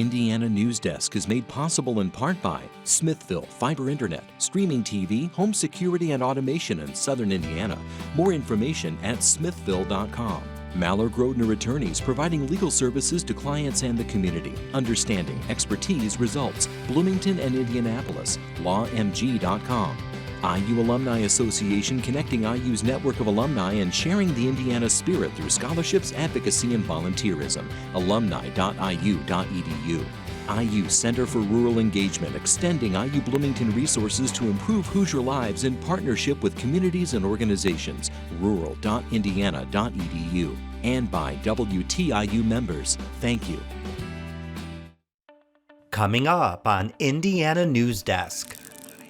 Indiana Newsdesk is made possible in part by Smithville Fiber Internet, streaming TV, home security and automation in Southern Indiana. More information at smithville.com. Maller Grodner Attorneys, providing legal services to clients and the community. Understanding, expertise, results. Bloomington and Indianapolis. LawMG.com. IU Alumni Association, connecting IU's network of alumni and sharing the Indiana spirit through scholarships, advocacy, and volunteerism. Alumni.iu.edu. IU Center for Rural Engagement, extending IU Bloomington resources to improve Hoosier lives in partnership with communities and organizations. Rural.indiana.edu. And by WTIU members. Thank you. Coming up on Indiana Newsdesk.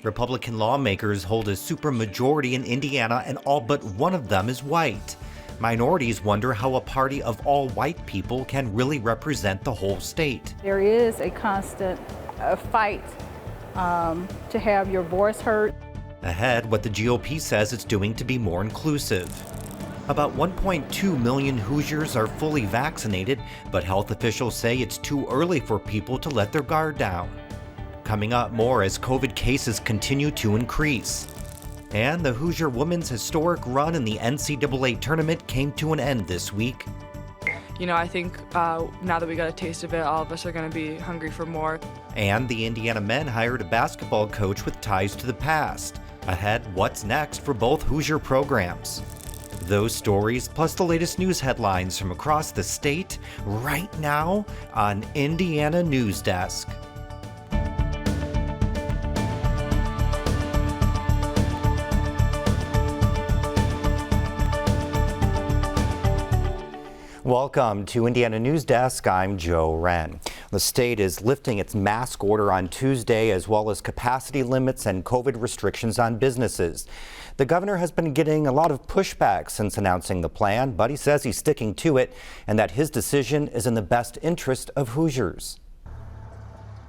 Republican lawmakers hold a supermajority in Indiana, and all but one of them is white. Minorities wonder how a party of all white people can really represent the whole state. There is a constant fight to have your voice heard. Ahead, what the GOP says it's doing to be more inclusive. About 1.2 million Hoosiers are fully vaccinated, but health officials say it's too early for people to let their guard down. Coming up, more as COVID cases continue to increase. And the Hoosier women's historic run in the NCAA tournament came to an end this week. You know, I think now that we got a taste of it, all of us are going to be hungry for more. And the Indiana men hired a basketball coach with ties to the past. Ahead, what's next for both Hoosier programs? Those stories, plus the latest news headlines from across the state, right now on Indiana Newsdesk. Welcome to Indiana Newsdesk. I'm Joe Wren. The state is lifting its mask order on Tuesday, as well as capacity limits and COVID restrictions on businesses. The governor has been getting a lot of pushback since announcing the plan, but he says he's sticking to it and that his decision is in the best interest of Hoosiers.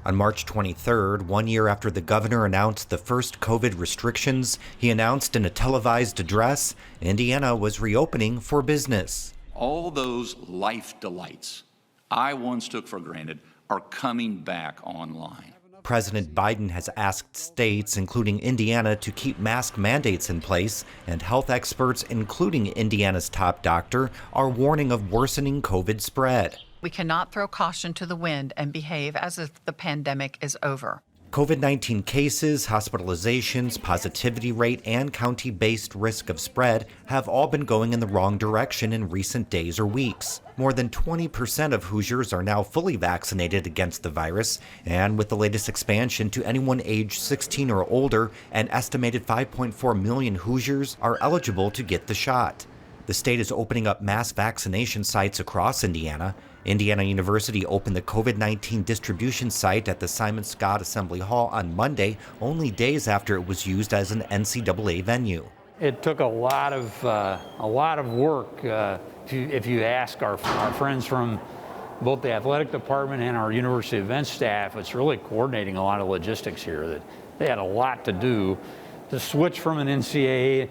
On March 23rd, 1 year after the governor announced the first COVID restrictions, he announced in a televised address, Indiana was reopening for business. All those life delights I once took for granted are coming back online. President Biden has asked states, including Indiana, to keep mask mandates in place, and health experts, including Indiana's top doctor, are warning of worsening COVID spread. We cannot throw caution to the wind and behave as if the pandemic is over. COVID-19 cases, hospitalizations, positivity rate, and county-based risk of spread have all been going in the wrong direction in recent days or weeks. More than 20% of Hoosiers are now fully vaccinated against the virus, and with the latest expansion to anyone aged 16 or older, an estimated 5.4 million Hoosiers are eligible to get the shot. The state is opening up mass vaccination sites across Indiana. Indiana University opened the COVID-19 distribution site at the Simon Scott Assembly Hall on Monday, only days after it was used as an NCAA venue. It took a lot of work. If you ask our friends from both the athletic department and our university events staff, it's really coordinating a lot of logistics here. That they had a lot to do to switch from an NCAA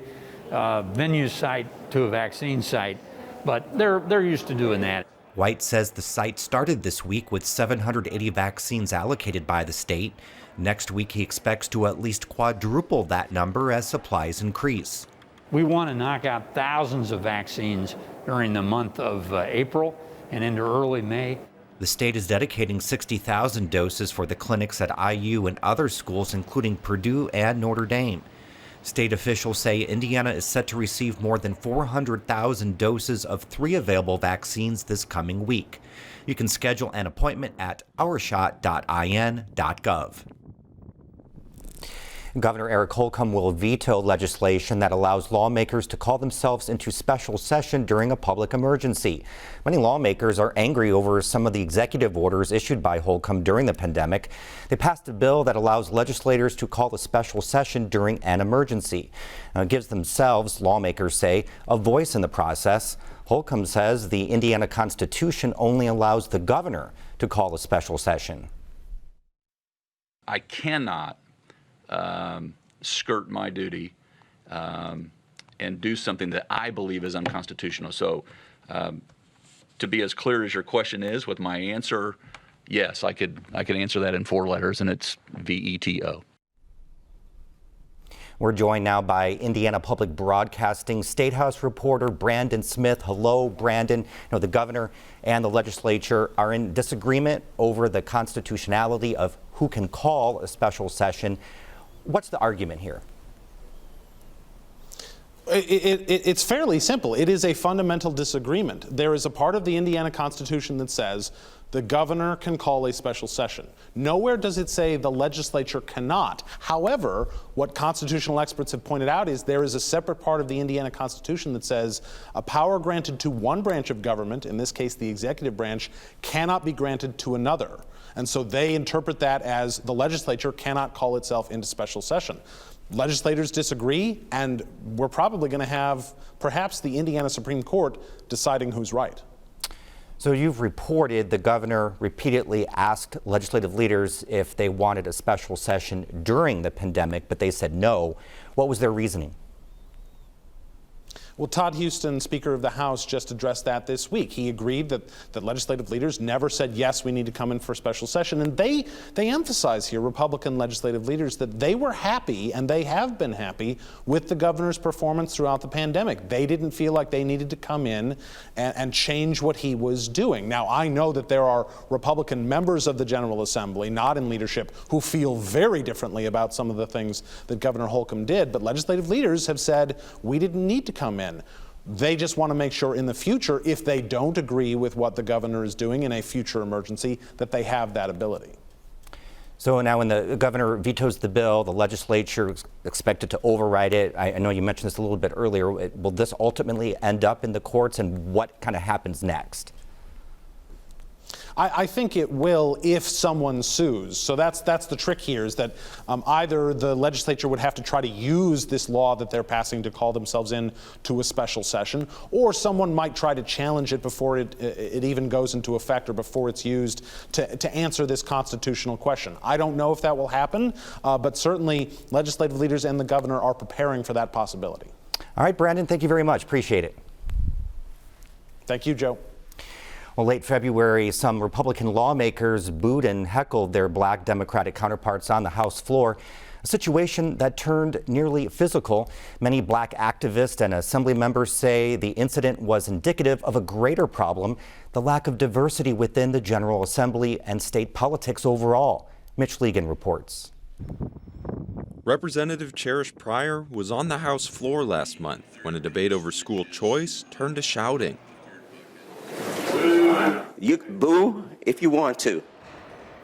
venue site to a vaccine site, but they're used to doing that. White says the site started this week with 780 vaccines allocated by the state. Next week, he expects to at least quadruple that number as supplies increase. We want to knock out thousands of vaccines during the month of April and into early May. The state is dedicating 60,000 doses for the clinics at IU and other schools, including Purdue and Notre Dame. State officials say Indiana is set to receive more than 400,000 doses of 3 available vaccines this coming week. You can schedule an appointment at ourshot.in.gov. Governor Eric Holcomb will veto legislation that allows lawmakers to call themselves into special session during a public emergency. Many lawmakers are angry over some of the executive orders issued by Holcomb during the pandemic. They passed a bill that allows legislators to call a special session during an emergency. It gives themselves, lawmakers say, a voice in the process. Holcomb says the Indiana Constitution only allows the governor to call a special session. I cannot skirt my duty and do something that I believe is unconstitutional. So to be as clear as your question is with my answer, Yes, I could answer that in 4 letters, and it's VETO. We're joined now by Indiana Public Broadcasting State House reporter Brandon Smith. Hello, Brandon. You know, the governor and the legislature are in disagreement over the constitutionality of who can call a special session. What's the argument here? It's fairly simple. It is a fundamental disagreement. There is a part of the Indiana Constitution that says the governor can call a special session. Nowhere does it say the legislature cannot. However, what constitutional experts have pointed out is there is a separate part of the Indiana Constitution that says a power granted to one branch of government, in this case the executive branch, cannot be granted to another. And so they interpret that as the legislature cannot call itself into special session. Legislators disagree, and we're probably going to have perhaps the Indiana Supreme Court deciding who's right. So you've reported the governor repeatedly asked legislative leaders if they wanted a special session during the pandemic, but they said no. What was their reasoning? Well, Todd Houston, Speaker of the House, just addressed that this week. He agreed that legislative leaders never said, yes, we need to come in for a special session. And they emphasize here, Republican legislative leaders, that they were happy, and they have been happy, with the governor's performance throughout the pandemic. They didn't feel like they needed to come in and change what he was doing. Now, I know that there are Republican members of the General Assembly, not in leadership, who feel very differently about some of the things that Governor Holcomb did. But legislative leaders have said, we didn't need to come in. They just want to make sure in the future, if they don't agree with what the governor is doing in a future emergency, that they have that ability. So now when the governor vetoes the bill, the legislature is expected to override it. I know you mentioned this a little bit earlier. Will this ultimately end up in the courts, and what kind of happens next? I think it will if someone sues. So that's the trick here, is that either the legislature would have to try to use this law that they're passing to call themselves in to a special session, or someone might try to challenge it before it even goes into effect, or before it's used to answer this constitutional question. I don't know if that will happen, but certainly legislative leaders and the governor are preparing for that possibility. All right, Brandon, thank you very much. Appreciate it. Thank you, Joe. Well, late February, some Republican lawmakers booed and heckled their black Democratic counterparts on the House floor, a situation that turned nearly physical. Many black activists and assembly members say the incident was indicative of a greater problem, the lack of diversity within the General Assembly and state politics overall. Mitch Legan reports. Representative Cherish Pryor was on the House floor last month when a debate over school choice turned to shouting. You can boo if you want to.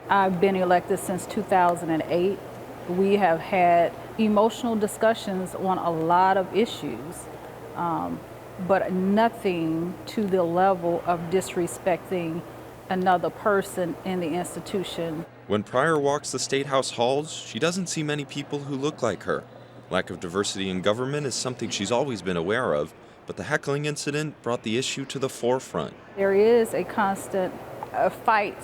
I've been elected since 2008. We have had emotional discussions on a lot of issues, but nothing to the level of disrespecting another person in the institution. When Pryor walks the State House halls, she doesn't see many people who look like her. Lack of diversity in government is something she's always been aware of, but the heckling incident brought the issue to the forefront. There is a constant fight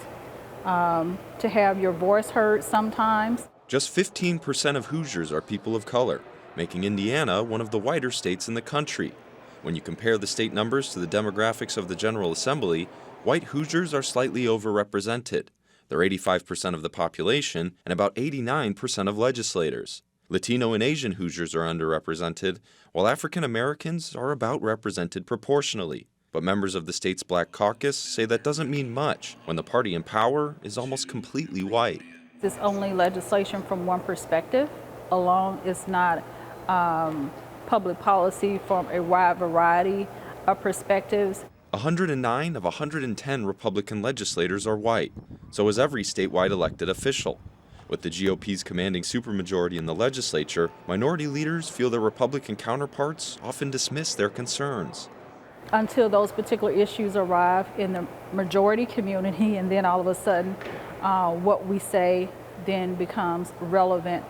to have your voice heard sometimes. Just 15% of Hoosiers are people of color, making Indiana one of the whiter states in the country. When you compare the state numbers to the demographics of the General Assembly, white Hoosiers are slightly overrepresented. They're 85% of the population and about 89% of legislators. Latino and Asian Hoosiers are underrepresented, while African Americans are about represented proportionally. But members of the state's Black Caucus say that doesn't mean much when the party in power is almost completely white. It's only legislation from one perspective alone. It's not public policy from a wide variety of perspectives. 109 of 110 Republican legislators are white, so is every statewide elected official. With the GOP's commanding supermajority in the legislature, minority leaders feel their Republican counterparts often dismiss their concerns. Until those particular issues arrive in the majority community, and then all of a sudden what we say then becomes relevant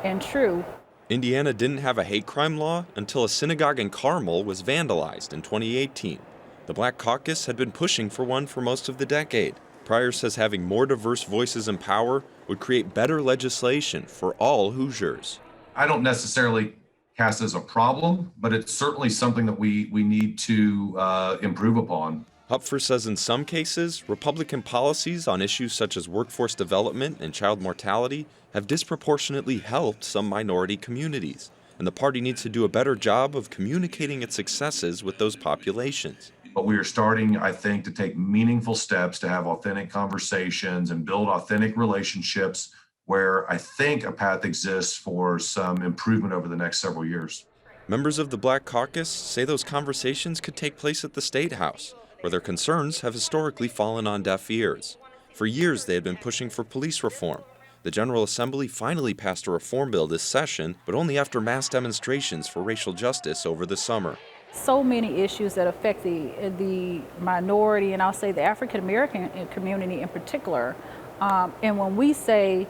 and true. Indiana didn't have a hate crime law until a synagogue in Carmel was vandalized in 2018. The Black Caucus had been pushing for one for most of the decade. Pryor says having more diverse voices in power would create better legislation for all Hoosiers. I don't necessarily cast as a problem, but it's certainly something that we need to improve upon. Hupfer says in some cases, Republican policies on issues such as workforce development and child mortality have disproportionately helped some minority communities, and the party needs to do a better job of communicating its successes with those populations. But we are starting, I think, to take meaningful steps to have authentic conversations and build authentic relationships where I think a path exists for some improvement over the next several years. Members of the Black Caucus say those conversations could take place at the State House, where their concerns have historically fallen on deaf ears. For years, they had been pushing for police reform. The General Assembly finally passed a reform bill this session, but only after mass demonstrations for racial justice over the summer. So many issues that affect the minority, and I'll say the African American community in particular. And when we say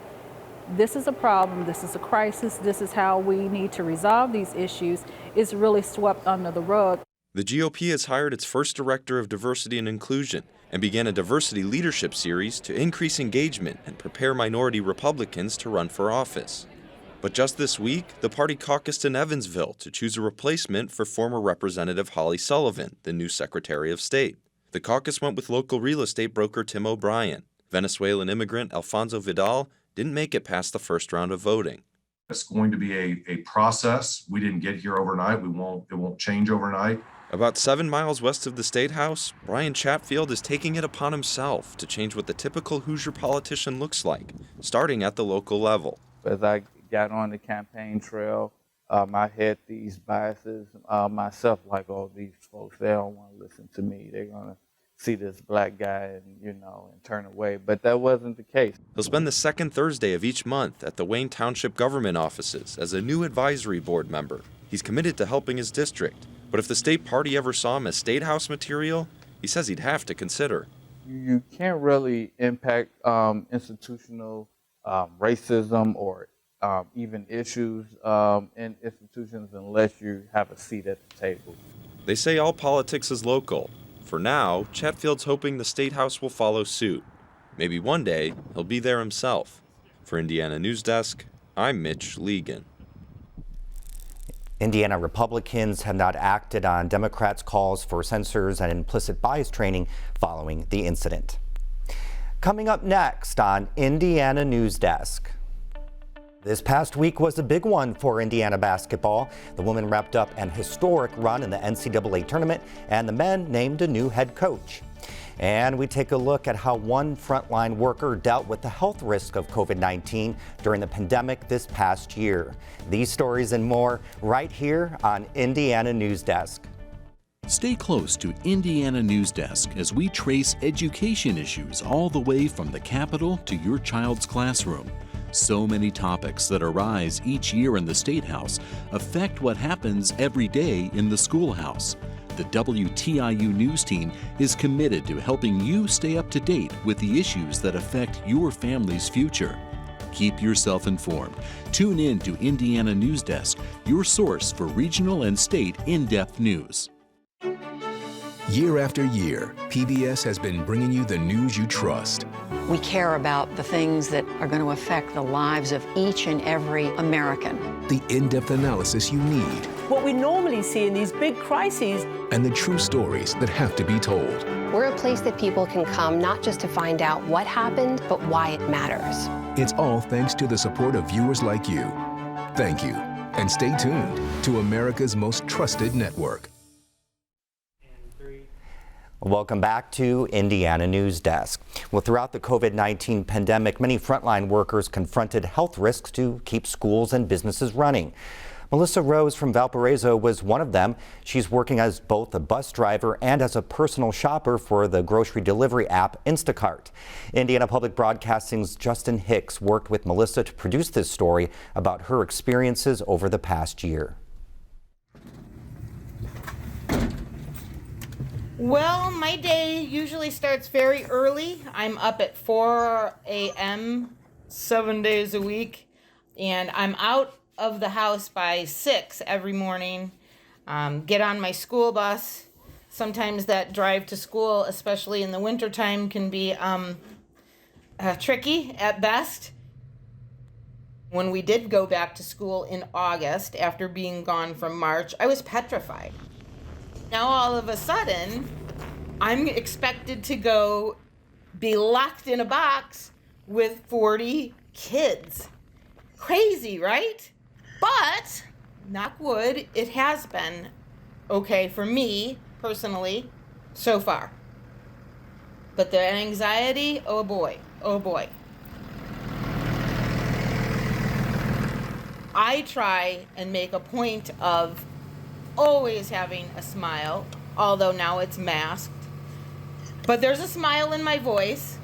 this is a problem, this is a crisis, this is how we need to resolve these issues, it's really swept under the rug. The GOP has hired its first director of diversity and inclusion and began a diversity leadership series to increase engagement and prepare minority Republicans to run for office. But just this week, the party caucused in Evansville to choose a replacement for former Representative Holly Sullivan, the new Secretary of State. The caucus went with local real estate broker Tim O'Brien. Venezuelan immigrant Alfonso Vidal didn't make it past the first round of voting. It's going to be a process. We didn't get here overnight. It won't change overnight. About 7 miles west of the State House, Brian Chatfield is taking it upon himself to change what the typical Hoosier politician looks like, starting at the local level. As I got on the campaign trail, I had these biases myself, like, oh, these folks, they don't want to listen to me. They're going to see this black guy and turn away. But that wasn't the case. He'll spend the second Thursday of each month at the Wayne Township government offices as a new advisory board member. He's committed to helping his district. But if the state party ever saw him as State House material, he says he'd have to consider. You can't really impact institutional racism or even issues in institutions unless you have a seat at the table. They say all politics is local. For now, Chatfield's hoping the State House will follow suit. Maybe one day, he'll be there himself. For Indiana Newsdesk, I'm Mitch Legan. Indiana Republicans have not acted on Democrats' calls for censors and implicit bias training following the incident. Coming up next on Indiana Newsdesk. This past week was a big one for Indiana basketball. The women wrapped up an historic run in the NCAA tournament, and the men named a new head coach. And we take a look at how one frontline worker dealt with the health risk of COVID-19 during the pandemic this past year. These stories and more right here on Indiana Newsdesk. Stay close to Indiana Newsdesk as we trace education issues all the way from the Capitol to your child's classroom. So many topics that arise each year in the State House affect what happens every day in the schoolhouse. The WTIU News Team is committed to helping you stay up to date with the issues that affect your family's future. Keep yourself informed. Tune in to Indiana Newsdesk, your source for regional and state in-depth news. Year after year, PBS has been bringing you the news you trust. We care about the things that are going to affect the lives of each and every American. The in-depth analysis you need. What we normally see in these big crises. And the true stories that have to be told. We're a place that people can come not just to find out what happened, but why it matters. It's all thanks to the support of viewers like you. Thank you. And stay tuned to America's most trusted network. Welcome back to Indiana Newsdesk. Well, throughout the COVID-19 pandemic, many frontline workers confronted health risks to keep schools and businesses running. Melissa Rose from Valparaiso was one of them. She's working as both a bus driver and as a personal shopper for the grocery delivery app Instacart. Indiana Public Broadcasting's Justin Hicks worked with Melissa to produce this story about her experiences over the past year. Well, my day usually starts very early. I'm up at 4 a.m. 7 days a week, and I'm out of the house by 6 every morning. Get on my school bus. Sometimes that drive to school, especially in the wintertime, can be tricky at best. When we did go back to school in August, after being gone from March, I was petrified. Now all of a sudden, I'm expected to go be locked in a box with 40 kids. Crazy, right? But, knock wood, it has been okay for me personally so far. But the anxiety, oh boy, oh boy. I try and make a point of always having a smile, although now it's masked. But there's a smile in my voice.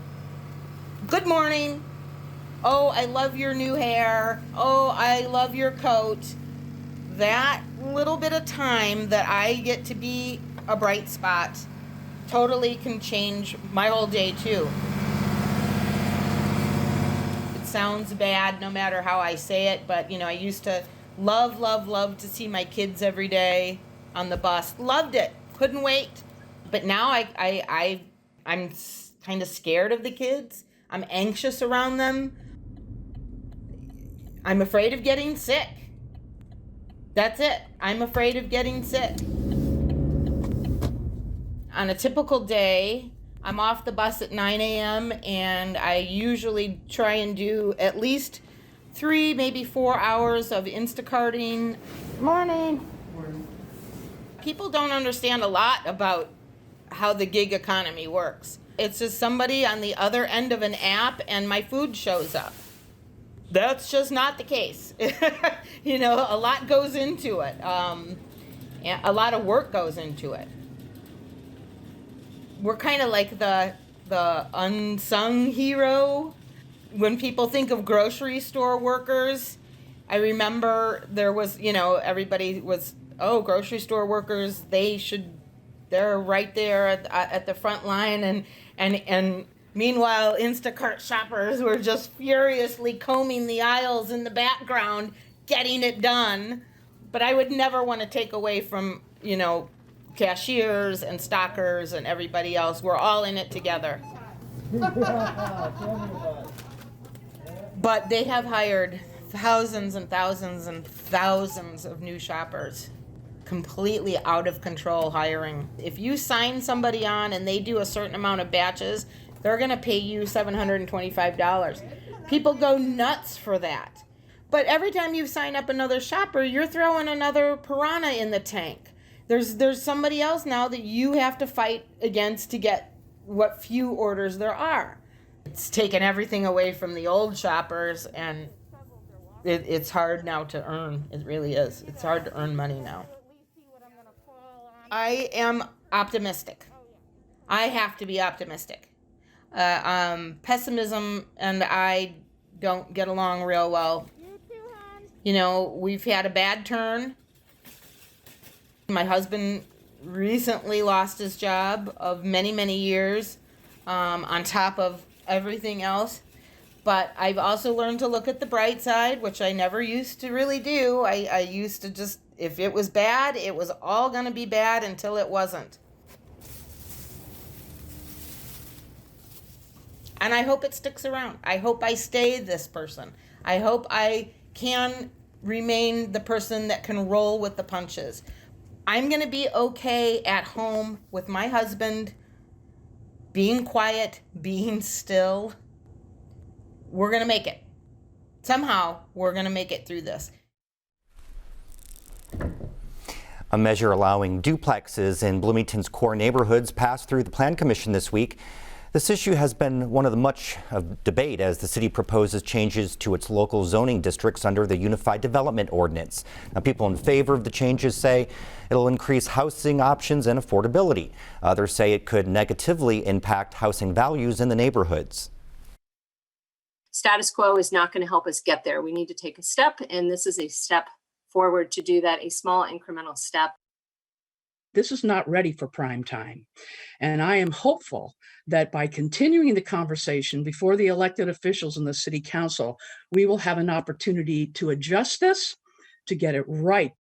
Good morning. Oh, I love your new hair. Oh, I love your coat. That little bit of time that I get to be a bright spot totally can change my whole day too. It sounds bad no matter how I say it, but I used to love to see my kids every day on the bus. Loved it. Couldn't wait. But now I'm kind of scared of the kids. I'm anxious around them. I'm afraid of getting sick. That's it. I'm afraid of getting sick. On a typical day, I'm off the bus at 9 a.m. and I usually try and do at least 3, maybe 4 hours of Instacarting. Morning. People don't understand a lot about how the gig economy works. It's just somebody on the other end of an app and my food shows up. That's just not the case. A lot goes into it. A lot of work goes into it. We're kind of like the unsung hero. When people think of grocery store workers, I remember there was, everybody was, grocery store workers, they're right there at the front line, and meanwhile, Instacart shoppers were just furiously combing the aisles in the background, getting it done. But I would never want to take away from, cashiers and stockers and everybody else. We're all in it together. But they have hired thousands and thousands and thousands of new shoppers. Completely out of control hiring. If you sign somebody on and they do a certain amount of batches, they're going to pay you $725. People go nuts for that. But every time you sign up another shopper, you're throwing another piranha in the tank. There's somebody else now that you have to fight against to get what few orders there are. It's taken everything away from the old shoppers, and it's hard now to earn. It really is. It's hard to earn money now. I am optimistic. I have to be optimistic. Pessimism and I don't get along real well. We've had a bad turn. My husband recently lost his job of many, many years, on top of everything else. But I've also learned to look at the bright side, which I never used to really do. I used to just, if it was bad, it was all going to be bad until it wasn't. And I hope it sticks around. I hope I stay this person. I hope I can remain the person that can roll with the punches. I'm going to be okay at home with my husband, being quiet, being still. We're going to make it. Somehow, we're going to make it through this. A measure allowing duplexes in Bloomington's core neighborhoods passed through the Plan Commission this week. This issue has been one of the much of debate as the city proposes changes to its local zoning districts under the Unified Development Ordinance. Now, people in favor of the changes say it'll increase housing options and affordability. Others say it could negatively impact housing values in the neighborhoods. Status quo is not going to help us get there. We need to take a step, and this is a step forward to do that, a small incremental step. This is not ready for prime time. And I am hopeful that by continuing the conversation before the elected officials in the city council, we will have an opportunity to adjust this, to get it right.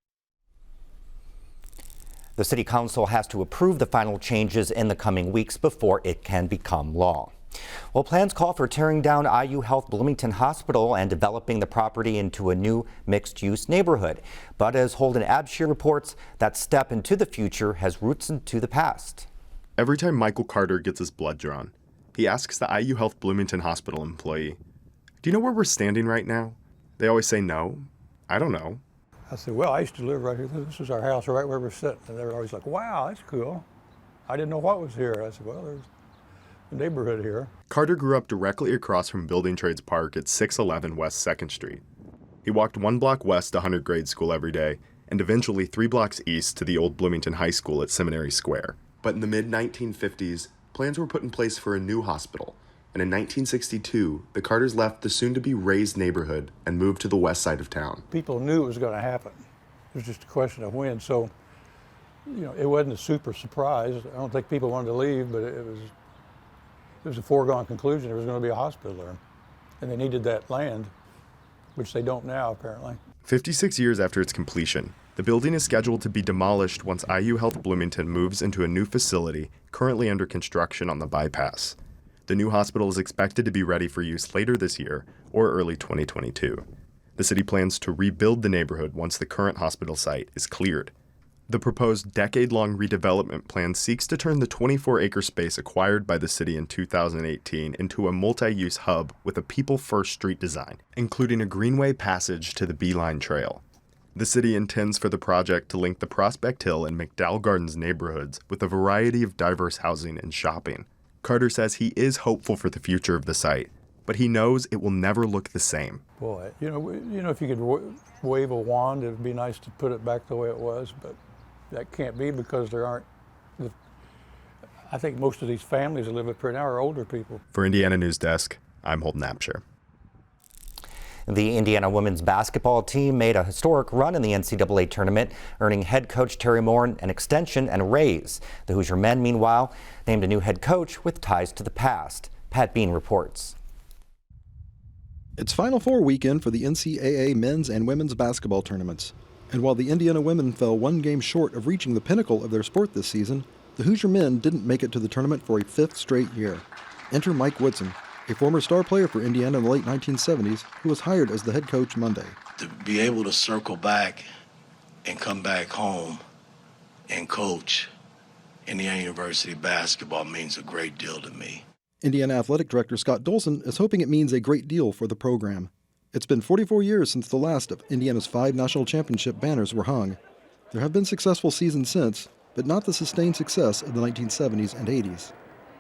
The city council has to approve the final changes in the coming weeks before it can become law. Well, plans call for tearing down IU Health Bloomington Hospital and developing the property into a new mixed-use neighborhood. But as Holden Abshir reports, that step into the future has roots into the past. Every time Michael Carter gets his blood drawn, he asks the IU Health Bloomington Hospital employee, "Do you know where we're standing right now?" They always say, "No, I don't know." I said, "Well, I used to live right here. This is our house right where we're sitting." And they're always like, "Wow, that's cool. I didn't know what was here." I said, "Well, there's a neighborhood here." Carter grew up directly across from Building Trades Park at 611 West 2nd Street. He walked 1 block west to Hunter grade school every day, and eventually 3 blocks east to the old Bloomington High School at Seminary Square. But in the mid-1950s, plans were put in place for a new hospital, and in 1962, the Carters left the soon-to-be raised neighborhood and moved to the west side of town. People knew it was going to happen. It was just a question of when. So, it wasn't a super surprise. I don't think people wanted to leave, but it was a foregone conclusion there was going to be a hospital there. And they needed that land, which they don't now, apparently. 56 years after its completion, the building is scheduled to be demolished once IU Health Bloomington moves into a new facility currently under construction on the bypass. The new hospital is expected to be ready for use later this year or early 2022. The city plans to rebuild the neighborhood once the current hospital site is cleared. The proposed decade-long redevelopment plan seeks to turn the 24-acre space acquired by the city in 2018 into a multi-use hub with a people-first street design, including a greenway passage to the Beeline Trail. The city intends for the project to link the Prospect Hill and McDowell Gardens neighborhoods with a variety of diverse housing and shopping. Carter says he is hopeful for the future of the site, but he knows it will never look the same. Boy, if you could wave a wand, it would be nice to put it back the way it was, but that can't be because there aren't. I think most of these families that live up here now are older people. For Indiana Newsdesk, I'm Holden Apsher. The Indiana women's basketball team made a historic run in the NCAA tournament, earning head coach Terry Moore an extension and a raise. The Hoosier men, meanwhile, named a new head coach with ties to the past. Pat Bean reports. It's Final Four weekend for the NCAA men's and women's basketball tournaments. And while the Indiana women fell 1 game short of reaching the pinnacle of their sport this season, the Hoosier men didn't make it to the tournament for a 5th straight year. Enter Mike Woodson, a former star player for Indiana in the late 1970s, who was hired as the head coach Monday. To be able to circle back and come back home and coach Indiana University basketball means a great deal to me. Indiana Athletic Director Scott Dolson is hoping it means a great deal for the program. It's been 44 years since the last of Indiana's 5 national championship banners were hung. There have been successful seasons since, but not the sustained success of the 1970s and 80s.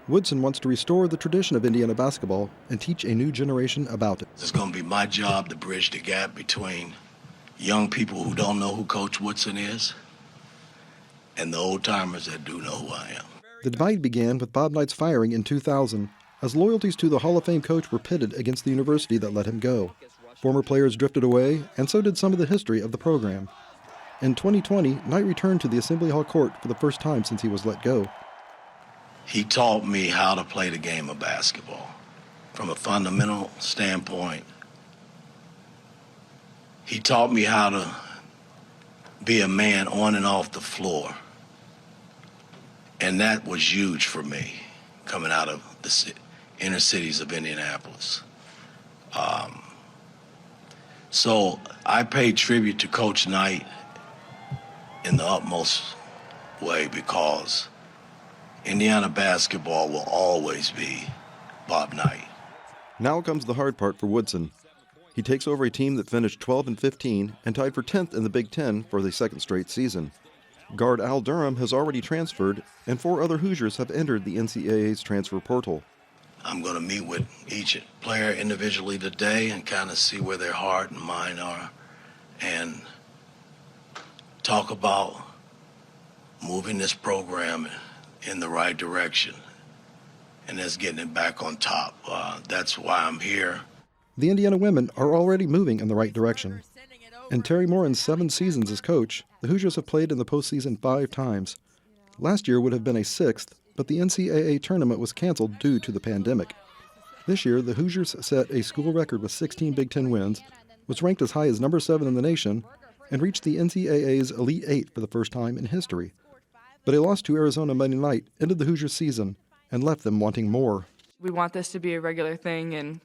Woodson wants to restore the tradition of Indiana basketball and teach a new generation about it. It's going to be my job to bridge the gap between young people who don't know who Coach Woodson is and the old-timers that do know who I am. The divide began with Bob Knight's firing in 2000, as loyalties to the Hall of Fame coach were pitted against the university that let him go. Former players drifted away, and so did some of the history of the program. In 2020, Knight returned to the Assembly Hall court for the first time since he was let go. He taught me how to play the game of basketball from a fundamental standpoint. He taught me how to be a man on and off the floor. And that was huge for me, coming out of the inner cities of Indianapolis. So I pay tribute to Coach Knight in the utmost way because Indiana basketball will always be Bob Knight. Now comes the hard part for Woodson. He takes over a team that finished 12-15 and tied for 10th in the Big Ten for the 2nd straight season. Guard Al Durham has already transferred, and 4 other Hoosiers have entered the NCAA's transfer portal. I'm going to meet with each player individually today and kind of see where their heart and mind are and talk about moving this program in the right direction and that's getting it back on top. That's why I'm here. The Indiana women are already moving in the right direction. In Terry Moran's 7 seasons as coach, the Hoosiers have played in the postseason 5 times. Last year would have been a 6th, but the NCAA tournament was canceled due to the pandemic. This year, the Hoosiers set a school record with 16 Big Ten wins, was ranked as high as number 7 in the nation, and reached the NCAA's Elite 8 for the first time in history. But a loss to Arizona Monday night ended the Hoosiers' season and left them wanting more. We want this to be a regular thing, and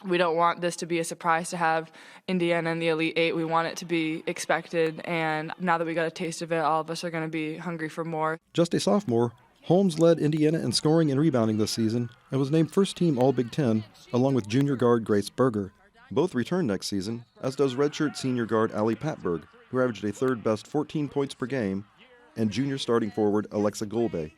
we don't want this to be a surprise to have Indiana in the Elite 8. We want it to be expected, and now that we got a taste of it, all of us are going to be hungry for more. Just a sophomore, Holmes led Indiana in scoring and rebounding this season and was named first team All-Big Ten, along with junior guard Grace Berger. Both return next season, as does redshirt senior guard Allie Patberg, who averaged a third-best 14 points per game, and junior starting forward Alexa Golbe.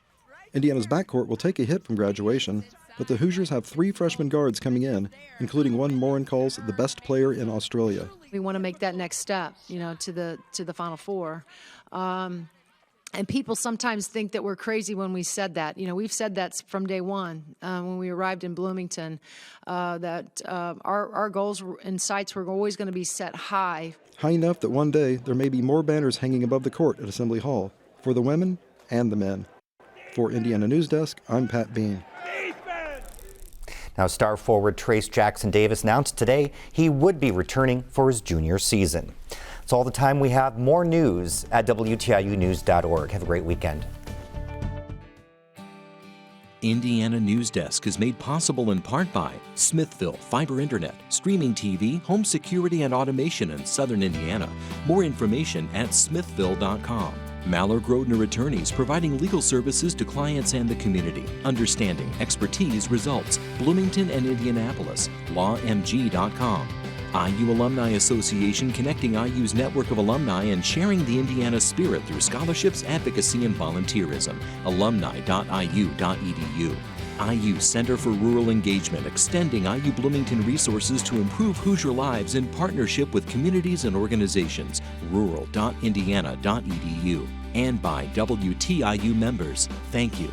Indiana's backcourt will take a hit from graduation, but the Hoosiers have 3 freshman guards coming in, including one Morin calls the best player in Australia. We want to make that next step, to the Final Four. And people sometimes think that we're crazy when we said that. We've said that from day one when we arrived in Bloomington, that our goals and sights were always going to be set high. High enough that one day there may be more banners hanging above the court at Assembly Hall, for the women and the men. For Indiana Newsdesk, I'm Pat Bean. Now, star forward Trace Jackson Davis announced today he would be returning for his junior season. That's all the time we have. More news at WTIUnews.org. Have a great weekend. Indiana Newsdesk is made possible in part by Smithville Fiber Internet, streaming TV, home security and automation in Southern Indiana. More information at smithville.com. Mallard Grodner Attorneys, providing legal services to clients and the community. Understanding, expertise, results. Bloomington and Indianapolis. LawMG.com. IU Alumni Association, connecting IU's network of alumni and sharing the Indiana spirit through scholarships, advocacy, and volunteerism. Alumni.iu.edu. IU Center for Rural Engagement, extending IU Bloomington resources to improve Hoosier lives in partnership with communities and organizations. Rural.indiana.edu. And by WTIU members. Thank you.